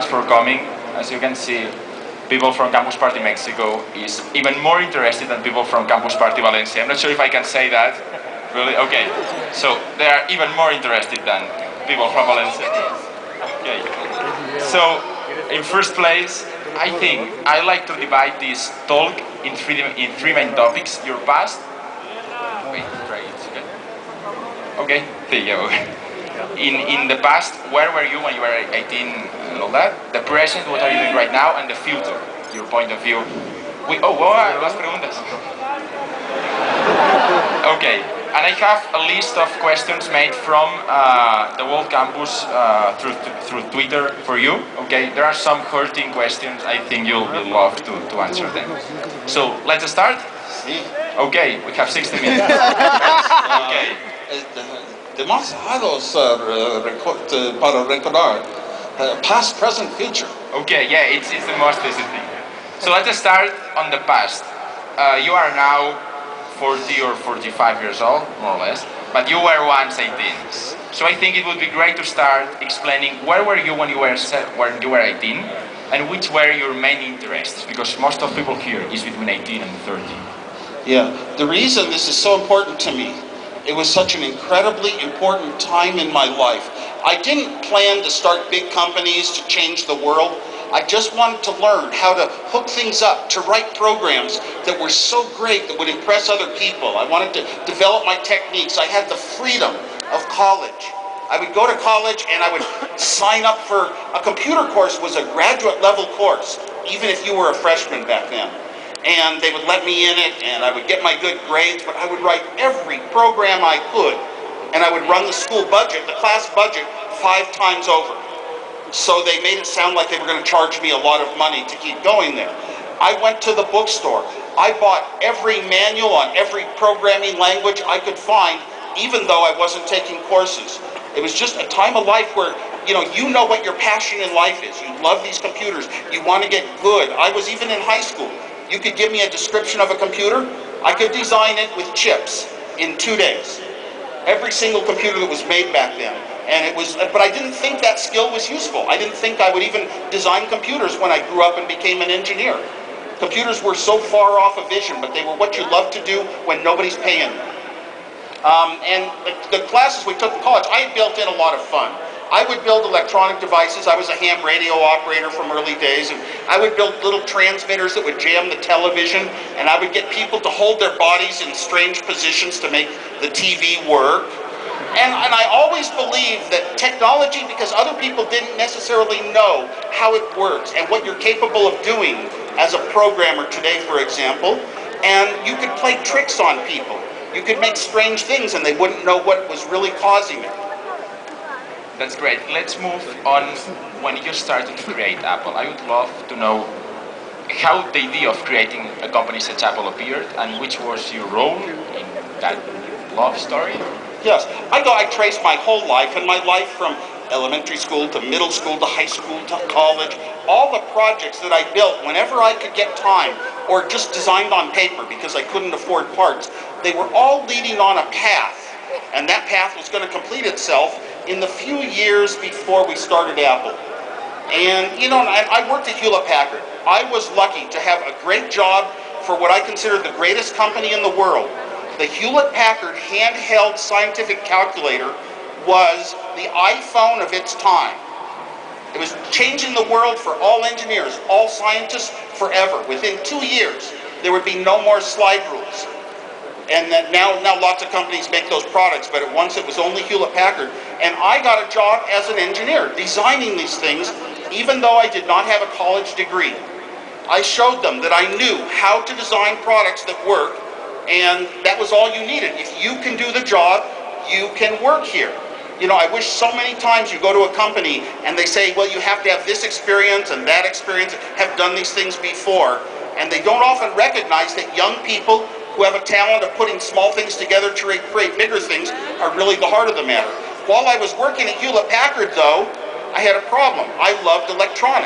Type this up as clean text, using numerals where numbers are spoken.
for coming. As you can see, people from Campus Party Mexico is even more interested than people from Campus Party Valencia. I'm not sure if I can say that. Really? Okay. So they are even more interested than people from Valencia. Okay. So, in first place, I think I like to divide this talk in three main topics. Your past. Wait, try it. Okay. There you go. In the past, where were you when you were 18 and all that? The present, what are you doing right now? And the future, your point of view. Las preguntas. Okay, and I have a list of questions made from the whole campus through Twitter for you. Okay, there are some hurting questions. I think you'll love to answer them. So, let's start? Okay, we have 60 minutes. Okay. Demasiados para recordar. Past, present, future. Okay, yeah, it's the most easy thing. So let's start on the past. You are now 40 or 45 years old, more or less, but you were once 18. So I think it would be great to start explaining where were you when you were 18, and which were your main interests, because most of people here is between 18 and 30. Yeah, the reason this is so important to me, it was such an incredibly important time in my life. I didn't plan to start big companies to change the world. I just wanted to learn how to hook things up, to write programs that were so great that would impress other people. I wanted to develop my techniques. I had the freedom of college. I would go to college and I would sign up for a computer course. Was a graduate level course, even if you were a freshman back then. And they would let me in it, and I would get my good grades, but I would write every program I could, and I would run the school budget, the class budget, 5 times over. So they made it sound like they were going to charge me a lot of money to keep going there. I went to the bookstore. I bought every manual on every programming language I could find, even though I wasn't taking courses. It was just a time of life where you know what your passion in life is. You love these computers. You want to get good. I was even in high school. You could give me a description of a computer, I could design it with chips in 2 days. Every single computer that was made back then. But I didn't think that skill was useful. I didn't think I would even design computers when I grew up and became an engineer. Computers were so far off of vision, but they were what you love to do when nobody's paying you. And the classes we took in college, I had built in a lot of fun. I would build electronic devices. I was a ham radio operator from early days, and I would build little transmitters that would jam the television, and I would get people to hold their bodies in strange positions to make the TV work. And I always believed that technology, because other people didn't necessarily know how it works and what you're capable of doing as a programmer today, for example, and you could play tricks on people. You could make strange things, and they wouldn't know what was really causing it. That's great. Let's move on when you started to create Apple. I would love to know how the idea of creating a company such as Apple appeared, and which was your role in that love story? Yes, I traced my whole life, and my life from elementary school to middle school to high school to college, all the projects that I built whenever I could get time, or just designed on paper because I couldn't afford parts, they were all leading on a path, and that path was going to complete itself in the few years before we started Apple. And I worked at Hewlett-Packard. I was lucky to have a great job for what I consider the greatest company in the world. The Hewlett-Packard handheld scientific calculator was the iPhone of its time. It was changing the world for all engineers, all scientists, forever. Within 2 years, there would be no more slide rules. And that now lots of companies make those products, but at once it was only Hewlett-Packard. And I got a job as an engineer, designing these things, even though I did not have a college degree. I showed them that I knew how to design products that work, and that was all you needed. If you can do the job, you can work here. I wish so many times you go to a company and they say, well, you have to have this experience and that experience, have done these things before, and they don't often recognize that young people who have a talent of putting small things together to create bigger things are really the heart of the matter. While I was working at Hewlett-Packard, though, I had a problem. I loved electronics.